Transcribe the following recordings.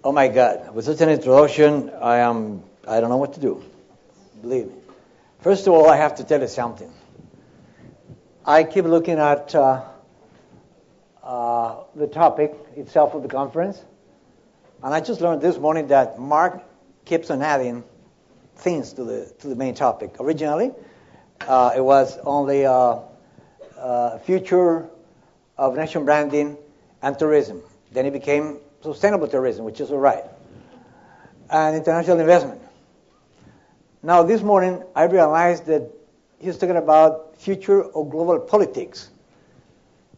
Oh my God, with such an introduction, I don't know what to do. Believe me. First of all, I have to tell you something. I keep looking at the topic itself of the conference, and I just learned this morning that Mark keeps on adding things to the main topic. Originally, it was only future of nation branding and tourism. Then it became sustainable tourism, which is all right, and international investment. Now, this morning, I realized that he's talking about future of global politics.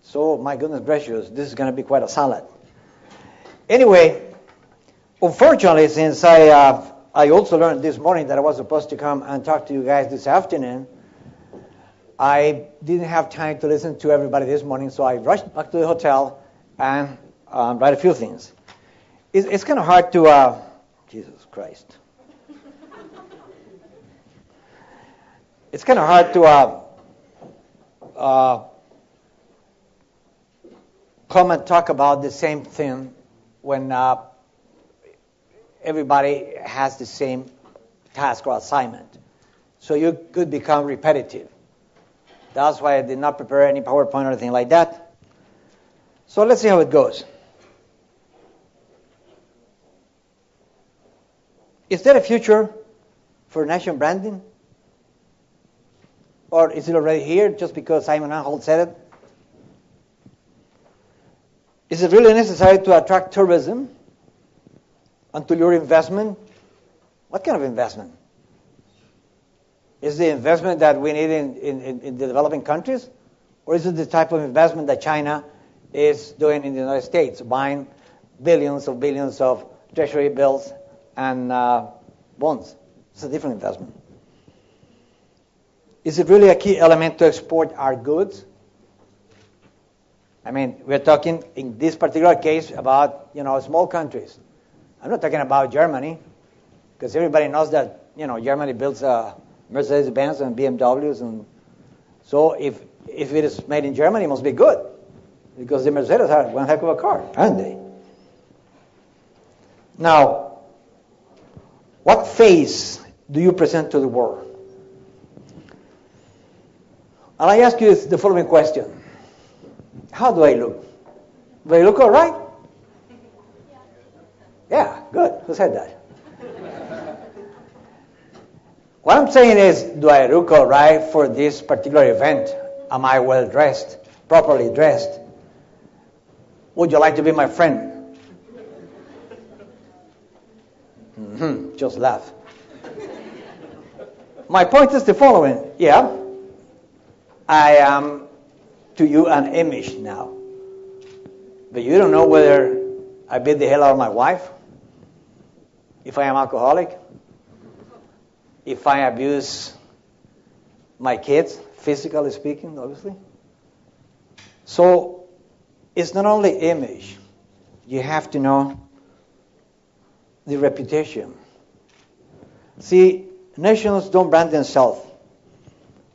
So, my goodness gracious, this is going to be quite a salad. Anyway, unfortunately, since I also learned this morning that I was supposed to come and talk to you guys this afternoon, I didn't have time to listen to everybody this morning, so I rushed back to the hotel and write a few things. It's kind of hard to, Jesus Christ. It's kind of hard to come and talk about the same thing when everybody has the same task or assignment. So you could become repetitive. That's why I did not prepare any PowerPoint or anything like that. So let's see how it goes. Is there a future for nation branding? Or is it already here just because Simon Anholt said it? Is it really necessary to attract tourism and to lure investment? What kind of investment? Is the investment that we need in the developing countries? Or is it the type of investment that China is doing in the United States, buying billions of treasury bills and bonds? It's a different investment. Is it really a key element to export our goods? I mean, we're talking in this particular case about, small countries. I'm not talking about Germany, because everybody knows that, Germany builds Mercedes-Benz and BMWs, and so if it is made in Germany, it must be good, because the Mercedes are one heck of a car, aren't they? Now, what face do you present to the world? And I ask you the following question. How do I look? Do I look all right? Yeah, good. Who said that? What I'm saying is, do I look all right for this particular event? Am I well dressed, properly dressed? Would you like to be my friend? Just laugh. My point is the following. Yeah, I am to you an image now. But you don't know whether I beat the hell out of my wife, if I am alcoholic, if I abuse my kids, physically speaking, obviously. So it's not only image. You have to know the reputation. See, nations don't brand themselves.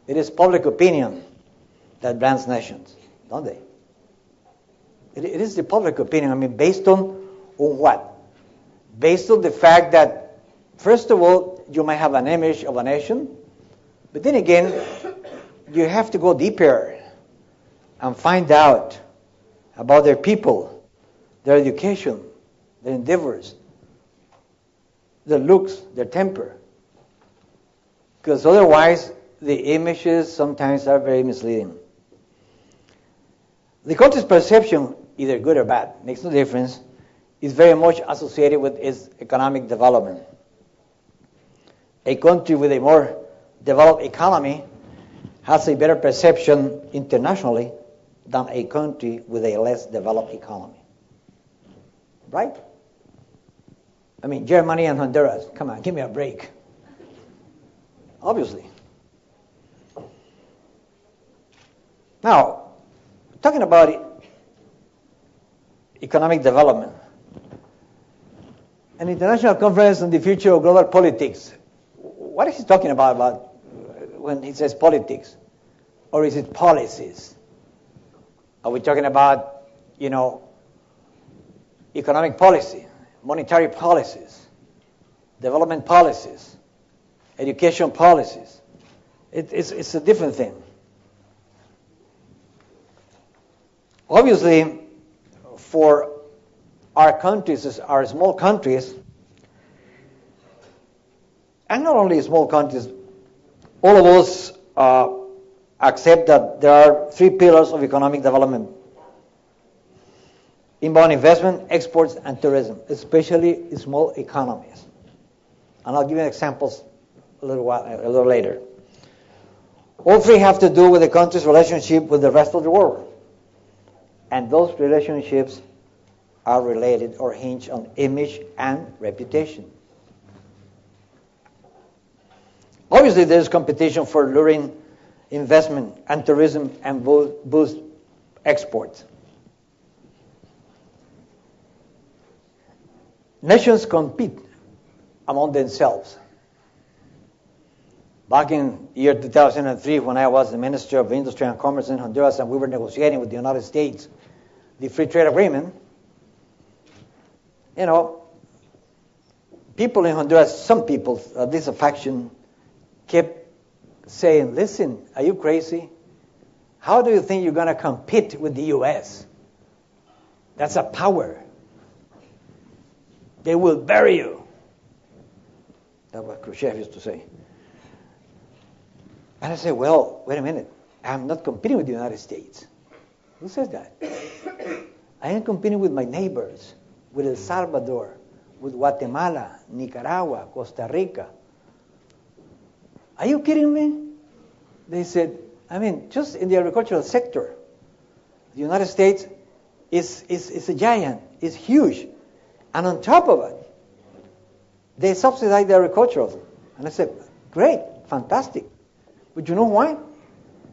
It is public opinion that brands nations, don't they? It is the public opinion. I mean, based on what? Based on the fact that, first of all, you might have an image of a nation, but then again, you have to go deeper and find out about their people, their education, their endeavors, their looks, their temper. Because otherwise, the images sometimes are very misleading. The country's perception, either good or bad, makes no difference, is very much associated with its economic development. A country with a more developed economy has a better perception internationally than a country with a less developed economy. Right? I mean, Germany and Honduras, come on, give me a break. Obviously. Now, talking about economic development, an international conference on the future of global politics. What is he talking about when he says politics? Or is it policies? Are we talking about, economic policy? monetary policies, development policies, education policies. It's a different thing. Obviously, for our countries, our small countries, and not only small countries, all of us accept that there are three pillars of economic development: inbound investment, exports, and tourism, especially small economies. And I'll give you examples a little later. All three have to do with the country's relationship with the rest of the world. And those relationships are related or hinge on image and reputation. Obviously, there's competition for luring investment and tourism and boost exports. Nations compete among themselves. Back in year 2003, when I was the Minister of Industry and Commerce in Honduras, and we were negotiating with the United States the free trade agreement, people in Honduras, some people, this faction, kept saying, listen, are you crazy? How do you think you're going to compete with the U.S.? That's a power. They will bury you. That's what Khrushchev used to say. And I said, well, wait a minute. I'm not competing with the United States. Who says that? I am competing with my neighbors, with El Salvador, with Guatemala, Nicaragua, Costa Rica. Are you kidding me? They said, just in the agricultural sector, the United States is a giant, is huge. And on top of it, they subsidize the agricultural. And I said, great, fantastic. But you know why?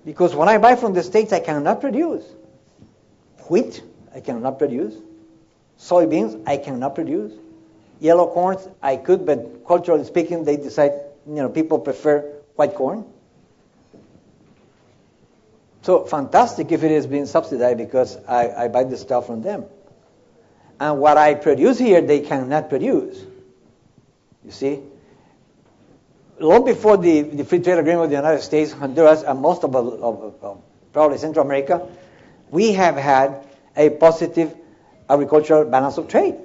Because when I buy from the States, I cannot produce. Wheat, I cannot produce. Soybeans, I cannot produce. Yellow corns, I could, but culturally speaking, they decide, people prefer white corn. So fantastic if it is being subsidized because I buy the stuff from them. And what I produce here, they cannot produce. You see? Long before the free trade agreement with the United States, Honduras, and most of probably Central America, we have had a positive agricultural balance of trade.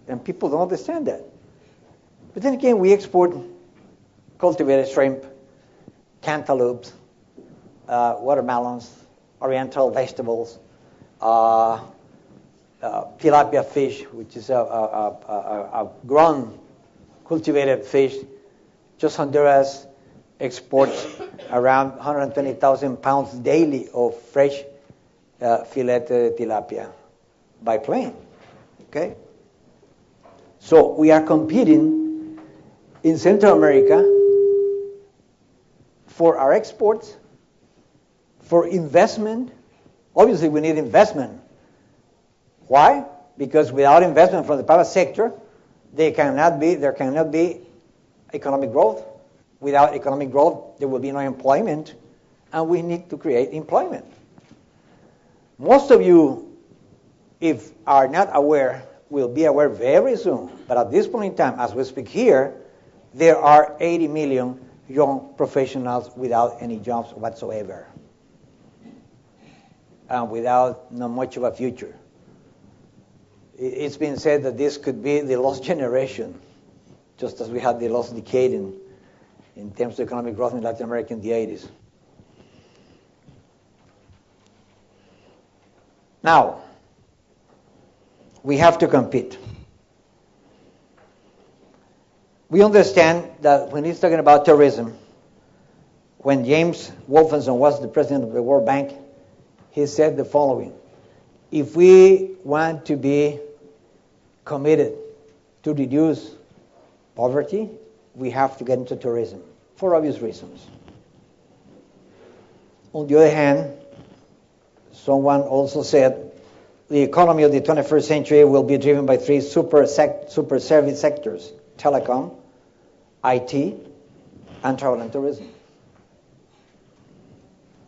And people don't understand that. But then again, we export cultivated shrimp, cantaloupes, watermelons, oriental vegetables, tilapia fish, which is a grown cultivated fish. Just Honduras exports around 120,000 pounds daily of fresh filet tilapia by plane. Okay? So we are competing in Central America for our exports, for investment. Obviously, we need investment. Why? Because without investment from the private sector, there cannot be economic growth. Without economic growth, there will be no employment, and we need to create employment. Most of you, if are not aware, will be aware very soon. But at this point in time, as we speak here, there are 80 million young professionals without any jobs whatsoever, and without not much of a future. It's been said that this could be the lost generation, just as we had the lost decade in terms of economic growth in Latin America in the 80s. Now, we have to compete. We understand that when he's talking about terrorism, when James Wolfensohn was the president of the World Bank, he said the following: if we want to be committed to reduce poverty, we have to get into tourism, for obvious reasons. On the other hand, someone also said the economy of the 21st century will be driven by three super service sectors: telecom, IT, and travel and tourism.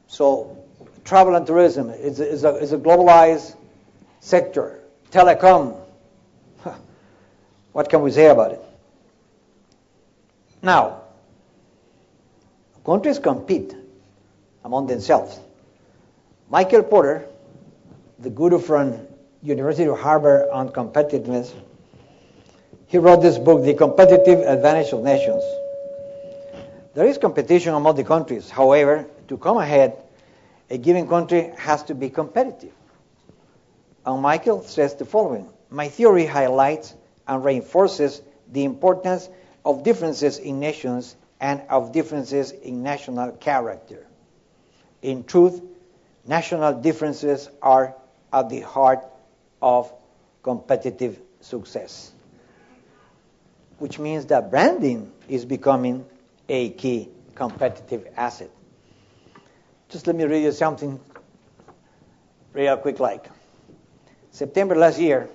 So travel and tourism is a globalized sector. Telecom, What can we say about it? Now, countries compete among themselves. Michael Porter, the guru from University of Harvard on competitiveness, he wrote this book, The Competitive Advantage of Nations. There is competition among the countries. However, to come ahead, a given country has to be competitive. And Michael says the following: my theory highlights and reinforces the importance of differences in nations and of differences in national character. In truth, national differences are at the heart of competitive success, which means that branding is becoming a key competitive asset. Just let me read you something real quick like. September last year,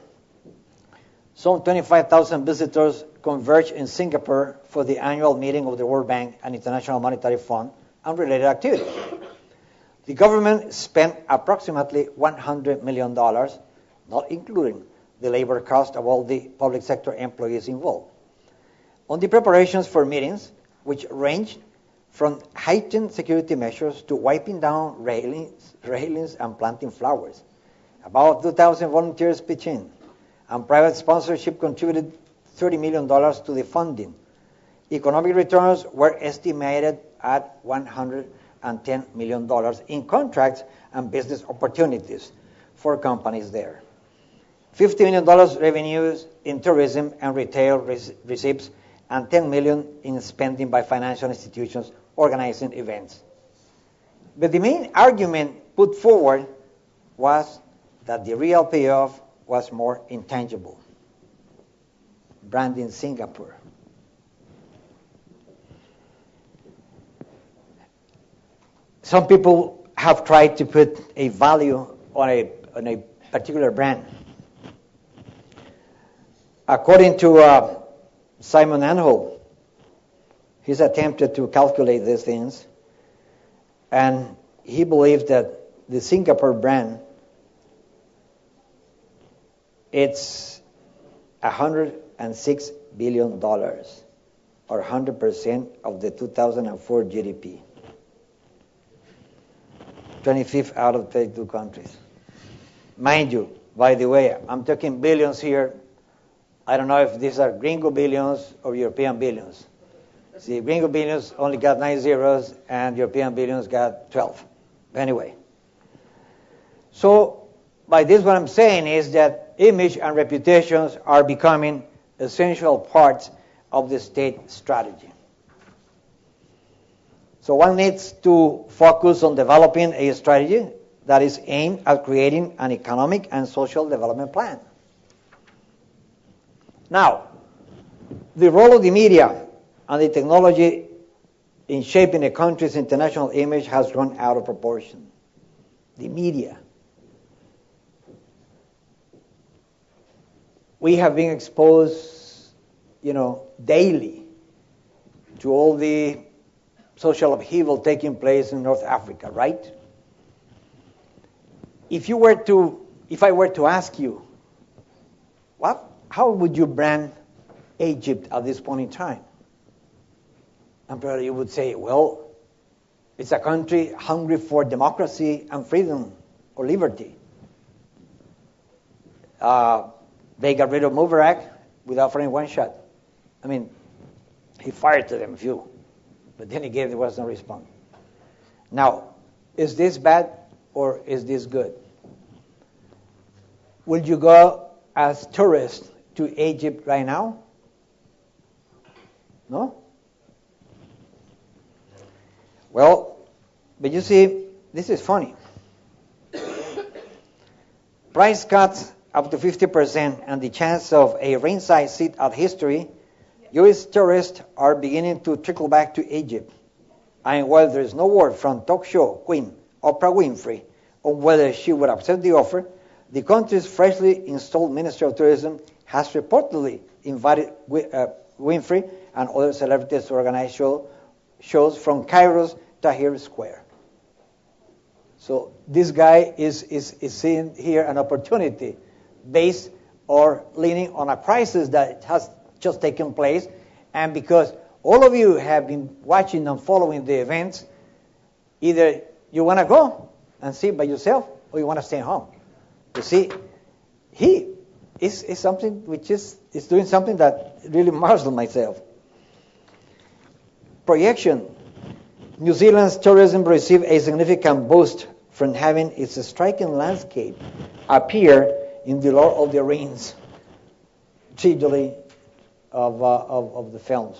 some 25,000 visitors converged in Singapore for the annual meeting of the World Bank and International Monetary Fund and related activities. The government spent approximately $100 million, not including the labor cost of all the public sector employees involved, on the preparations for meetings, which ranged from heightened security measures to wiping down railings and planting flowers. About 2,000 volunteers pitched in, and private sponsorship contributed $30 million to the funding. Economic returns were estimated at $110 million in contracts and business opportunities for companies there. $50 million revenues in tourism and retail receipts, and $10 million in spending by financial institutions organizing events. But the main argument put forward was that the real payoff was more intangible. Branding Singapore. Some people have tried to put a value on a particular brand. According to Simon Anhol, he's attempted to calculate these things, and he believes that the Singapore brand, it's $106 billion, or 100% of the 2004 GDP. 25th out of 32 countries. Mind you, by the way, I'm talking billions here. I don't know if these are gringo billions or European billions. See, gringo billions only got 9 zeros, and European billions got 12. Anyway. So, by this what I'm saying is that image and reputations are becoming essential parts of the state strategy. So one needs to focus on developing a strategy that is aimed at creating an economic and social development plan. Now, the role of the media and the technology in shaping a country's international image has grown out of proportion. The media. We have been exposed, daily to all the social upheaval taking place in North Africa, right? If I were to ask you, how would you brand Egypt at this point in time? And probably you would say, well, it's a country hungry for democracy and freedom or liberty. They got rid of Mubarak without firing one shot. I mean, he fired to them a few, but then again there was no response. Now, is this bad or is this good? Will you go as tourists to Egypt right now? No? Well, but you see, this is funny. Price cuts up to 50% and the chance of a ringside seat at history, U.S. tourists are beginning to trickle back to Egypt. And while there is no word from talk show queen Oprah Winfrey on whether she would accept the offer, the country's freshly installed Ministry of Tourism has reportedly invited Winfrey and other celebrities to organize shows from Cairo's Tahrir Square. So this guy is seeing here an opportunity based or leaning on a crisis that has just taken place, and because all of you have been watching and following the events, either you want to go and see by yourself, or you want to stay home. You see, he is something which is doing something that really marvels myself. Projection. New Zealand's tourism received a significant boost from having its striking landscape appear in the Lord of the Rings trilogy of the films.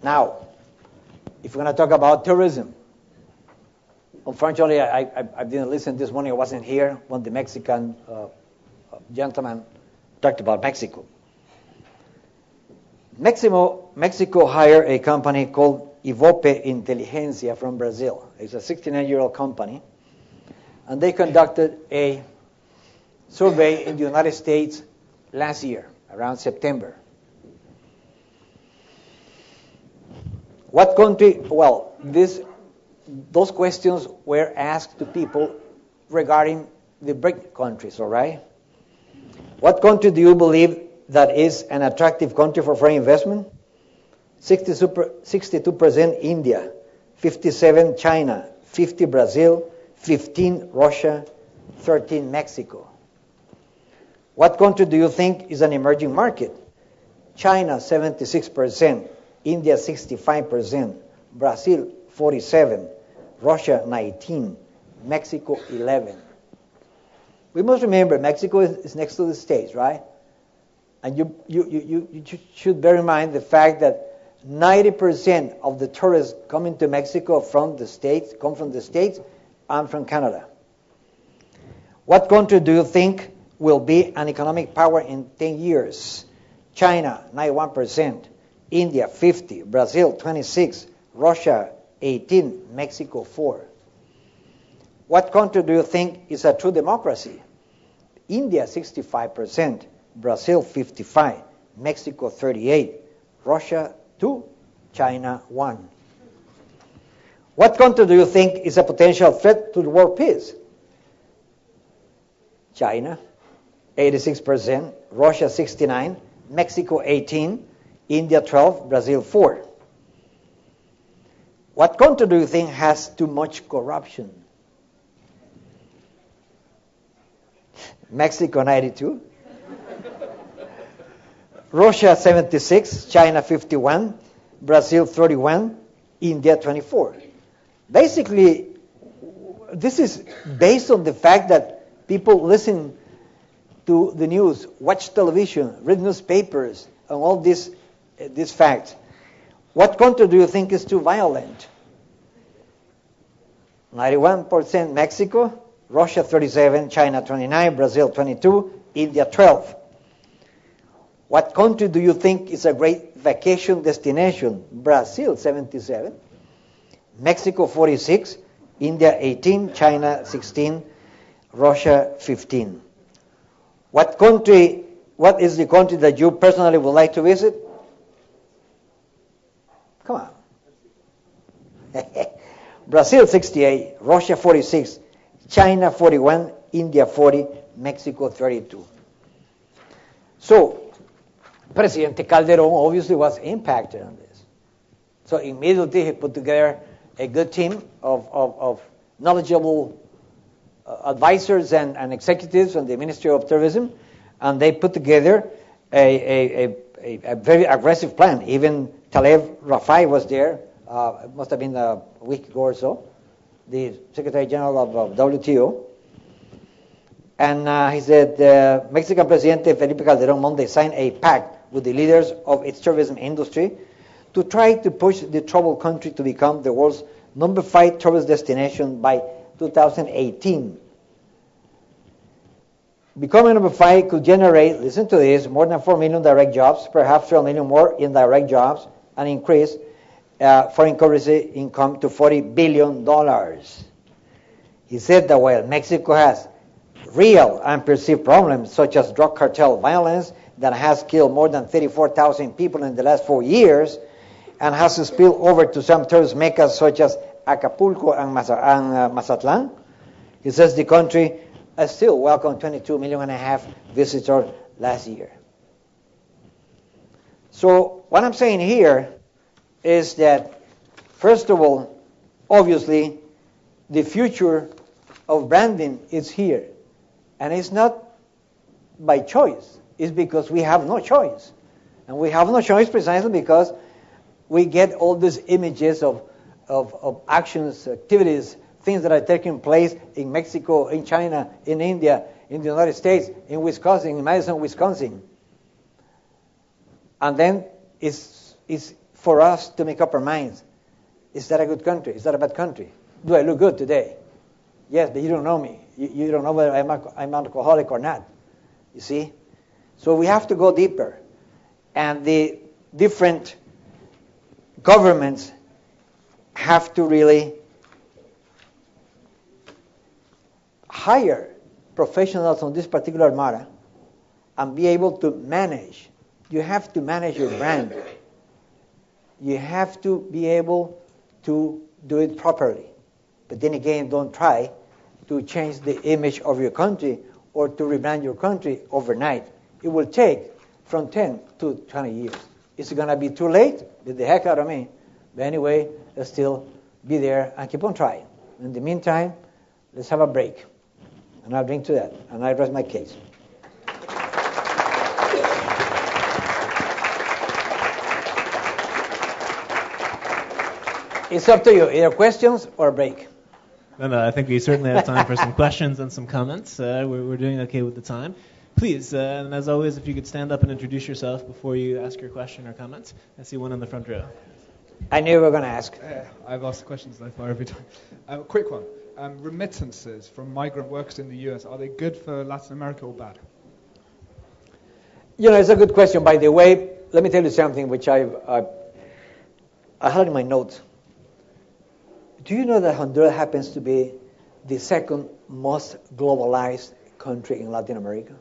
Now, if we're going to talk about tourism, unfortunately, I didn't listen this morning. I wasn't here when the Mexican gentleman talked about Mexico. Mexico hired a company called Ivope Inteligencia from Brazil. It's a 69-year-old company. And they conducted a survey in the United States last year, around September. What country? Well, those questions were asked to people regarding the BRIC countries, all right? What country do you believe that is an attractive country for foreign investment? 62% India, 57% China, 50% Brazil, 15% Russia, 13% Mexico. What country do you think is an emerging market? China, 76%, India, 65%, Brazil, 47%, Russia, 19%, Mexico, 11%. We must remember, Mexico is next to the States, right? And you should bear in mind the fact that 90% of the tourists coming to Mexico come from the States and from Canada. What country do you think will be an economic power in 10 years? China, 91%, India, 50%, Brazil, 26%, Russia, 18%, Mexico, 4%. What country do you think is a true democracy? India, 65%, Brazil, 55%, Mexico, 38%, Russia, 2%, China, 1%. What country do you think is a potential threat to the world peace? China, 86%, Russia, 69%, Mexico, 18%, India, 12%, Brazil, 4%. What country do you think has too much corruption? Mexico, 92%. Russia, 76%, China, 51%, Brazil, 31%, India, 24%. Basically, this is based on the fact that people listen to the news, watch television, read newspapers, and all these facts. What country do you think is too violent? 91% Mexico, Russia 37%, China 29%, Brazil 22%, India 12%. What country do you think is a great vacation destination? Brazil 77%, Mexico 46%, India 18%, China 16%, Russia 15%. What is the country that you personally would like to visit? Come on. Brazil 68%, Russia 46%, China 41%, India 40%, Mexico 32%. So, President Calderon obviously was impacted on this. So immediately he put together a good team of knowledgeable advisors and executives from the Ministry of Tourism, and they put together a very aggressive plan. Even Taleb Rafai was there. It must have been a week ago or so, the Secretary General of WTO. And he said, Mexican Presidente Felipe Calderón Monday signed a pact with the leaders of its tourism industry to try to push the troubled country to become the world's number 5 tourist destination by 2018. Becoming number 5 could generate, listen to this, more than 4 million direct jobs, perhaps 12 million more indirect jobs, and increase foreign currency income to $40 billion. He said that while Mexico has real and perceived problems such as drug cartel violence that has killed more than 34,000 people in the last 4 years and has spilled over to some tourist meccas such as Acapulco and Mazatlan, he says the country still welcomed 22 million and a half visitors last year. So what I'm saying here is that, first of all, obviously, the future of branding is here. And it's not by choice. It's because we have no choice. And we have no choice precisely because we get all these images of actions, activities, things that are taking place in Mexico, in China, in India, in the United States, in Wisconsin, in Madison, Wisconsin. And then it's for us to make up our minds. Is that a good country? Is that a bad country? Do I look good today? Yes, but you don't know me. You don't know whether I'm alcoholic or not. You see? So we have to go deeper. And the different governments have to really hire professionals on this particular matter and be able to manage. You have to manage your brand. You have to be able to do it properly. But then again, don't try to change the image of your country or to rebrand your country overnight. It will take from 10 to 20 years. Is it going to be too late? Get the heck out of me. But anyway, let's still be there and keep on trying. In the meantime, let's have a break. And I'll drink to that. And I rest my case. It's up to you. Either questions or a break. No, I think we certainly have time for some questions and some comments. We're doing okay with the time. Please, and as always, if you could stand up and introduce yourself before you ask your question or comment. I see one in the front row. I knew you were going to ask. I've asked questions so far every time. Quick one. Remittances from migrant workers in the U.S., are they good for Latin America or bad? You know, it's a good question. By the way, let me tell you something which I had in my notes. Do you know that Honduras happens to be the second most globalized country in Latin America?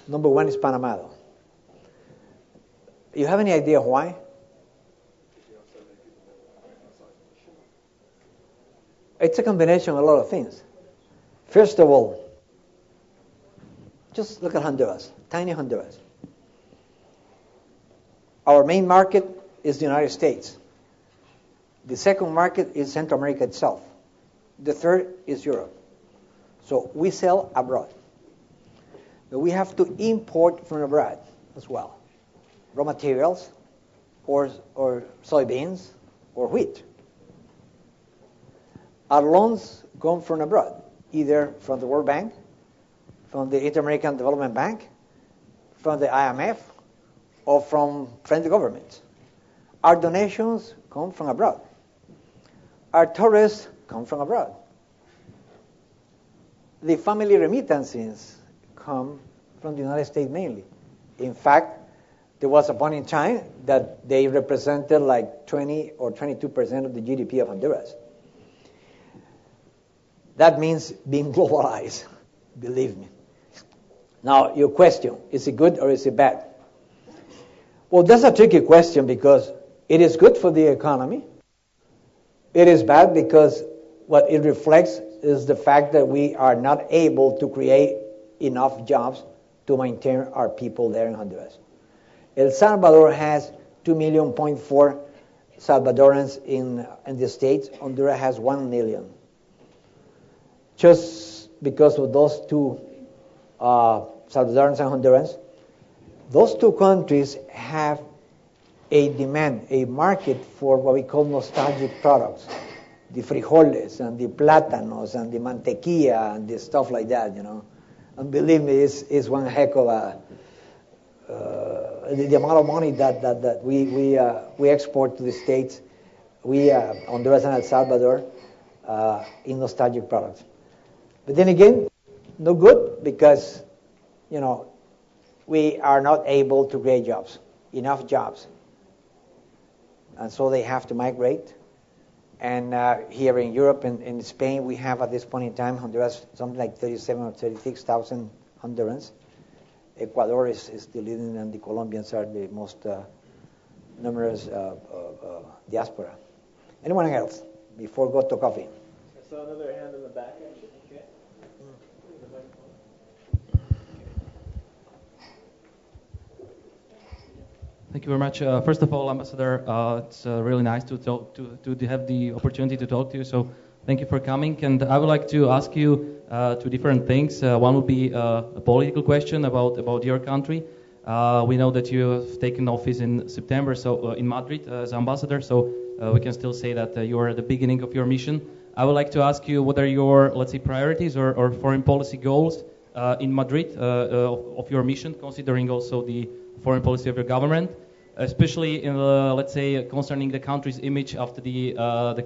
Number one is Panama. You have any idea why? It's a combination of a lot of things. First of all, just look at Honduras, tiny Honduras. Our main market is the United States. The second market is Central America itself. The third is Europe. So we sell abroad. But we have to import from abroad as well. Raw materials, or soybeans, or wheat. Our loans come from abroad, either from the World Bank, from the Inter-American Development Bank, from the IMF, or from friendly governments. Our donations come from abroad. Our tourists come from abroad. The family remittances come from the United States mainly. In fact, there was a point in time that they represented like 20 or 22% of the GDP of Honduras. That means being globalized, believe me. Now, your question, is it good or is it bad? Well, that's a tricky question because it is good for the economy. It is bad because what it reflects is the fact that we are not able to create enough jobs to maintain our people there in Honduras. El Salvador has 2.4 million Salvadorans in the States. Honduras has 1 million. Just because of those two Salvadorans and Hondurans, those two countries have a demand, a market for what we call nostalgic products. The frijoles and the plátanos and the mantequilla and the stuff like that, you know. And believe me, it's one heck of a... the amount of money that we export to the States, Honduras and El Salvador, in nostalgic products. But then again, no good because, you know, we are not able to create jobs, enough jobs. And so they have to migrate. And here in Europe and in Spain, we have at this point in time, Honduras, something like 37 or 36,000 Hondurans. Ecuador is the leading, and the Colombians are the most numerous diaspora. Anyone else before we go to coffee? I saw another hand in the back, actually. Okay. Thank you very much. First of all, Ambassador, it's really nice to talk to have the opportunity to talk to you. So thank you for coming. And I would like to ask you two different things. One would be a political question about your country. We know that you have taken office in September, so in Madrid as ambassador. So we can still say that you are at the beginning of your mission. I would like to ask you what are your, let's say, priorities or foreign policy goals in Madrid of your mission, considering also the foreign policy of your government, especially in let's say concerning the country's image after the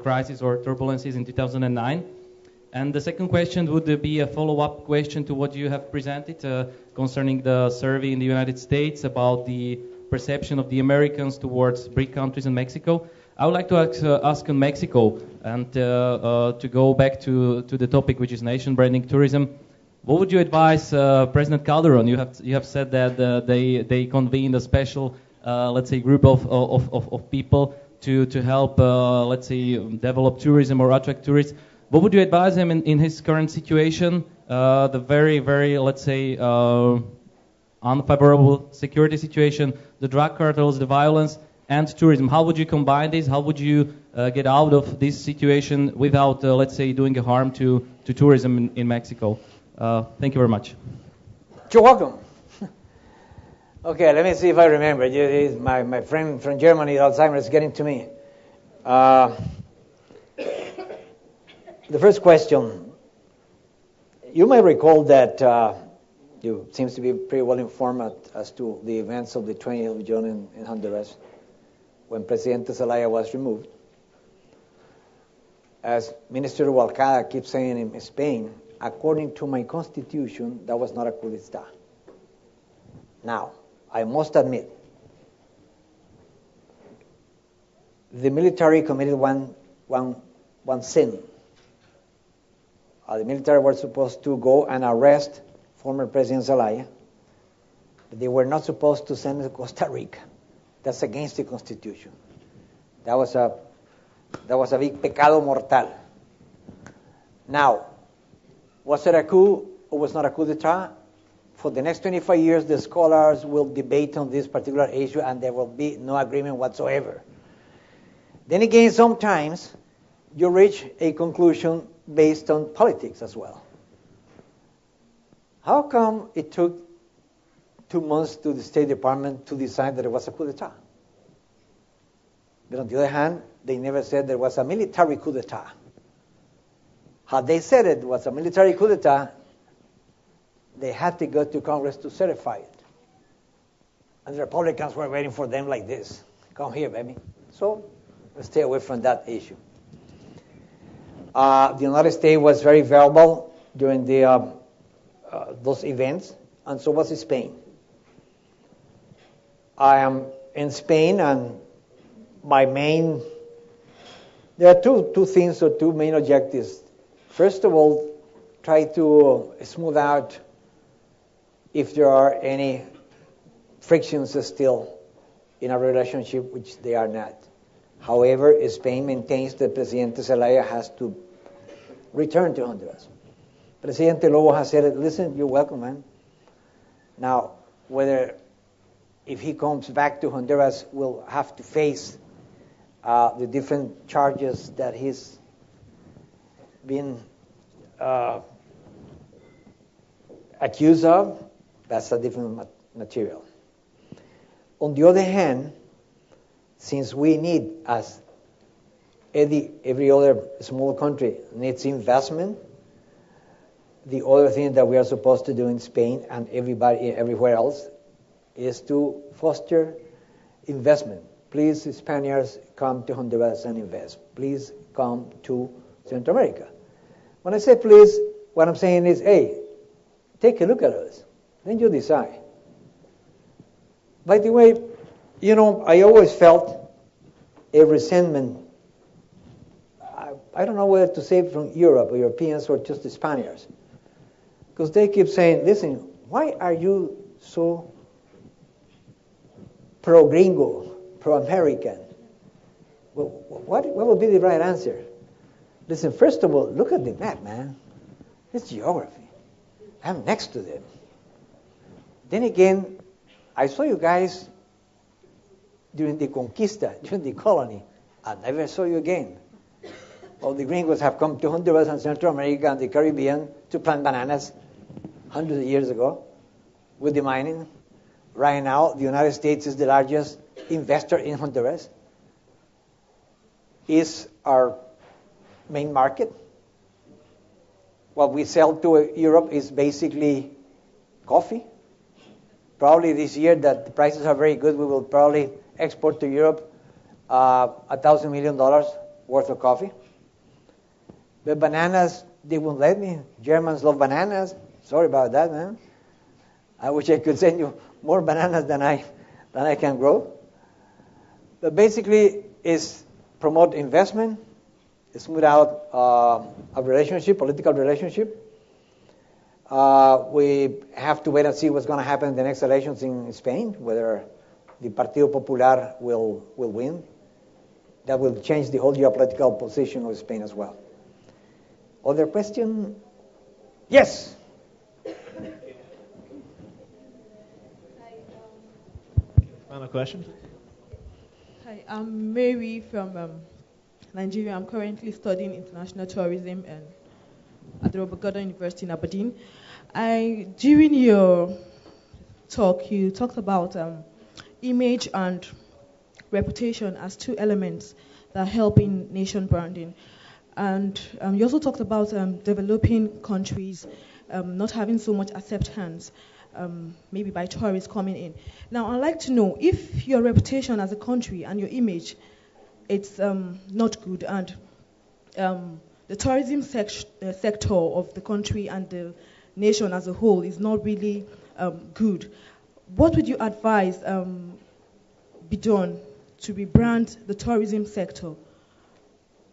crisis or turbulences in 2009. And the second question would be a follow-up question to what you have presented concerning the survey in the United States about the perception of the Americans towards BRIC countries and Mexico. I would like to ask on Mexico and to go back to the topic, which is nation branding tourism. What would you advise President Calderon? You have said that they convened a special, let's say, group of people to help, let's say, develop tourism or attract tourists. What would you advise him in his current situation? The very, very, let's say, unfavorable security situation, the drug cartels, the violence, and tourism. How would you combine this? How would you get out of this situation without, let's say, doing a harm to tourism in Mexico? Thank you very much. You're welcome. Okay, let me see if I remember. My friend from Germany, Alzheimer's, is getting to me. The first question, you may recall that you seems to be pretty well informed as to the events of the 20th of June in Honduras, when President Zelaya was removed. As Minister Rubalcaba keeps saying in Spain, according to my constitution, that was not a coup d'etat. Now, I must admit, the military committed one sin. The military were supposed to go and arrest former President Zelaya, but they were not supposed to send him to Costa Rica. That's against the Constitution. That was a big pecado mortal. Now, was it a coup or was not a coup d'etat? For the next 25 years, the scholars will debate on this particular issue, and there will be no agreement whatsoever. Then again, sometimes you reach a conclusion based on politics as well. How come it took 2 months to the State Department to decide that it was a coup d'etat? But on the other hand, they never said there was a military coup d'etat. Had they said it was a military coup d'etat, they had to go to Congress to certify it. And the Republicans were waiting for them like this. Come here, baby. So let's stay away from that issue. The United States was very valuable during those events, and so was Spain. I am in Spain, and there are two things or two main objectives. First of all, try to smooth out if there are any frictions still in a relationship, which they are not. However, Spain maintains that President Zelaya has to return to Honduras. Presidente Lobo has said, listen, you're welcome, man. Now, if he comes back to Honduras, we'll have to face the different charges that he's been accused of. That's a different material. On the other hand, since we need, as every other small country needs investment, the other thing that we are supposed to do in Spain and everywhere else is to foster investment. Please, Spaniards, come to Honduras and invest. Please come to Central America. When I say please, what I'm saying is, hey, take a look at us. Then you decide. By the way, I always felt a resentment. I don't know whether to say from Europe or Europeans or just the Spaniards. Because they keep saying, listen, why are you so pro-gringo, pro-American? Well, what would be the right answer? Listen, first of all, look at the map, man. It's geography. I'm next to them. Then again, I saw you guys during the conquista, during the colony. I never saw you again. All the gringos have come to Honduras and Central America and the Caribbean to plant bananas hundreds of years ago with the mining. Right now, the United States is the largest investor in Honduras. Is our main market. What we sell to Europe is basically coffee. Probably this year that the prices are very good, we will probably export to Europe $1,000 million worth of coffee. The bananas, they won't let me. Germans love bananas. Sorry about that, man. I wish I could send you more bananas than I can grow. But basically, it's promote investment, smooth out a relationship, political relationship. We have to wait and see what's going to happen in the next elections in Spain, whether the Partido Popular will win. That will change the whole geopolitical position of Spain as well. Other question? Yes. Final question. Hi, I'm Mary from Nigeria. I'm currently studying international tourism at the Robert Gordon University in Aberdeen. During your talk, you talked about image and reputation as two elements that help in nation branding. And you also talked about developing countries not having so much acceptance, maybe by tourists coming in. Now, I'd like to know if your reputation as a country and your image, it's not good, and the tourism sector of the country and the nation as a whole is not really good. What would you advise be done to rebrand the tourism sector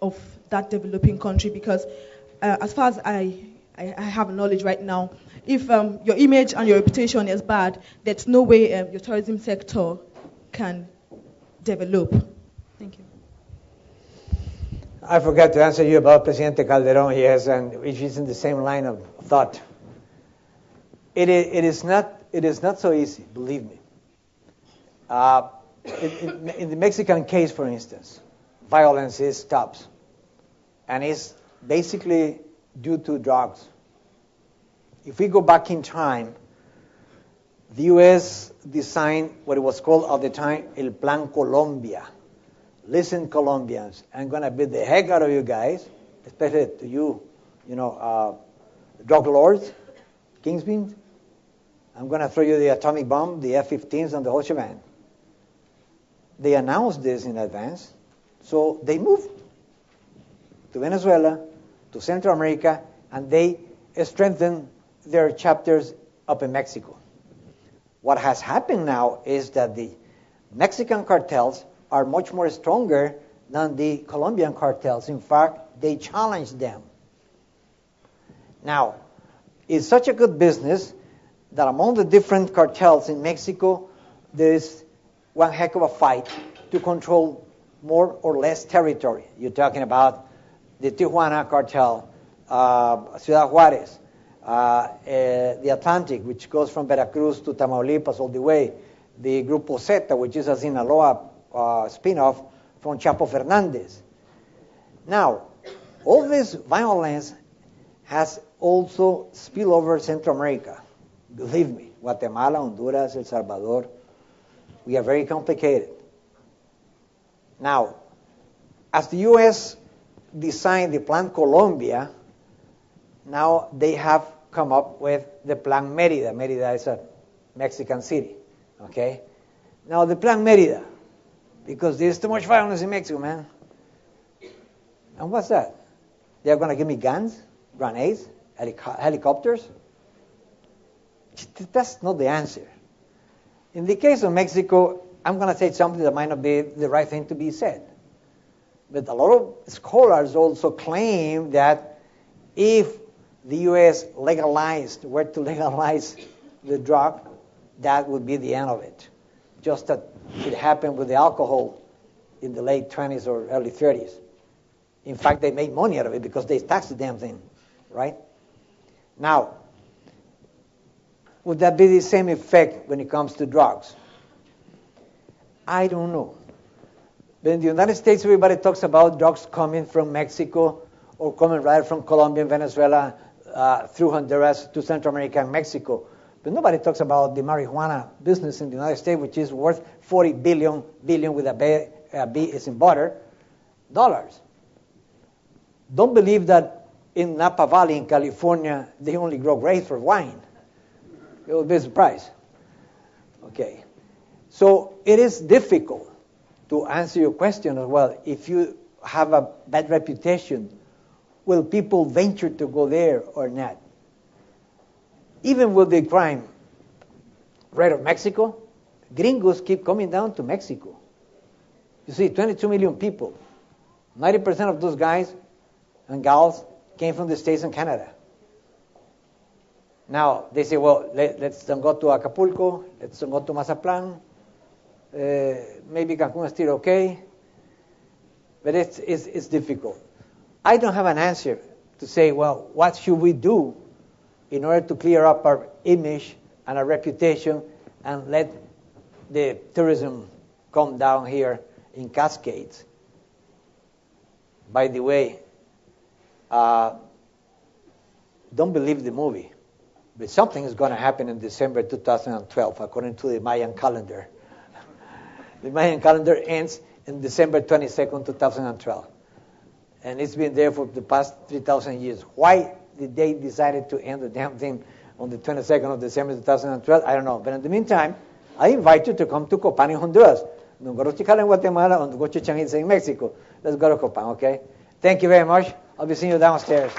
of that developing country? Because as far as I have knowledge right now, if your image and your reputation is bad, there's no way your tourism sector can develop. Thank you. I forgot to answer you about Presidente Calderón, yes, and which is in the same line of thought. It is not so easy, believe me. In the Mexican case, for instance, violence stops, and it's basically due to drugs. If we go back in time, the U.S. designed what it was called at the time El Plan Colombia. Listen, Colombians, I'm going to beat the heck out of you guys, especially to you, drug lords, kingpins. I'm going to throw you the atomic bomb, the F-15s, and the whole shebang. They announced this in advance, so they moved to Venezuela, to Central America, and they strengthened their chapters up in Mexico. What has happened now is that the Mexican cartels are much more stronger than the Colombian cartels. In fact, they challenge them. Now, it's such a good business that among the different cartels in Mexico, there is one heck of a fight to control more or less territory. You're talking about the Tijuana cartel, Ciudad Juárez, the Atlantic, which goes from Veracruz to Tamaulipas all the way, the Grupo Zeta, which is a Sinaloa spin-off from Chapo Fernandez. Now, all this violence has also spilled over Central America. Believe me, Guatemala, Honduras, El Salvador, we are very complicated. Now, as the U.S. designed the Plan Colombia, now they have come up with the Plan Mérida. Mérida is a Mexican city, okay? Now, the Plan Mérida, because there's too much violence in Mexico, man. And what's that? They're going to give me guns, grenades, helicopters? That's not the answer. In the case of Mexico, I'm going to say something that might not be the right thing to be said. But a lot of scholars also claim that if the U.S. were to legalize the drug, that would be the end of it. Just that it happened with the alcohol in the late 20s or early 30s. In fact, they made money out of it because they taxed the damn thing, right? Now, would that be the same effect when it comes to drugs? I don't know. But in the United States, everybody talks about drugs coming from Mexico or coming right from Colombia and Venezuela through Honduras to Central America and Mexico. But nobody talks about the marijuana business in the United States, which is worth 40 billion with a B is in butter, dollars. Don't believe that in Napa Valley in California, they only grow grapes for wine. It will be a surprise. Okay. So it is difficult to answer your question as well. If you have a bad reputation, will people venture to go there or not? Even with the crime rate of Mexico, gringos keep coming down to Mexico. You see, 22 million people. 90% of those guys and gals came from the States and Canada. Now, they say, well, let's don't go to Acapulco, let's don't go to Mazatlan, maybe Cancun is still okay, but it's difficult. I don't have an answer to say, well, what should we do in order to clear up our image and our reputation and let the tourism come down here in cascades. By the way, don't believe the movie, but something is going to happen in December 2012, according to the Mayan calendar. The Mayan calendar ends in December 22nd, 2012. And it's been there for the past 3,000 years. Why did they decide to end the damn thing on the 22nd of December 2012? I don't know. But in the meantime, I invite you to come to Copan in Honduras. Don't go to Tikal in Guatemala, don't go to Changuitza in Mexico. Let's go to Copan, okay? Thank you very much. I'll be seeing you downstairs.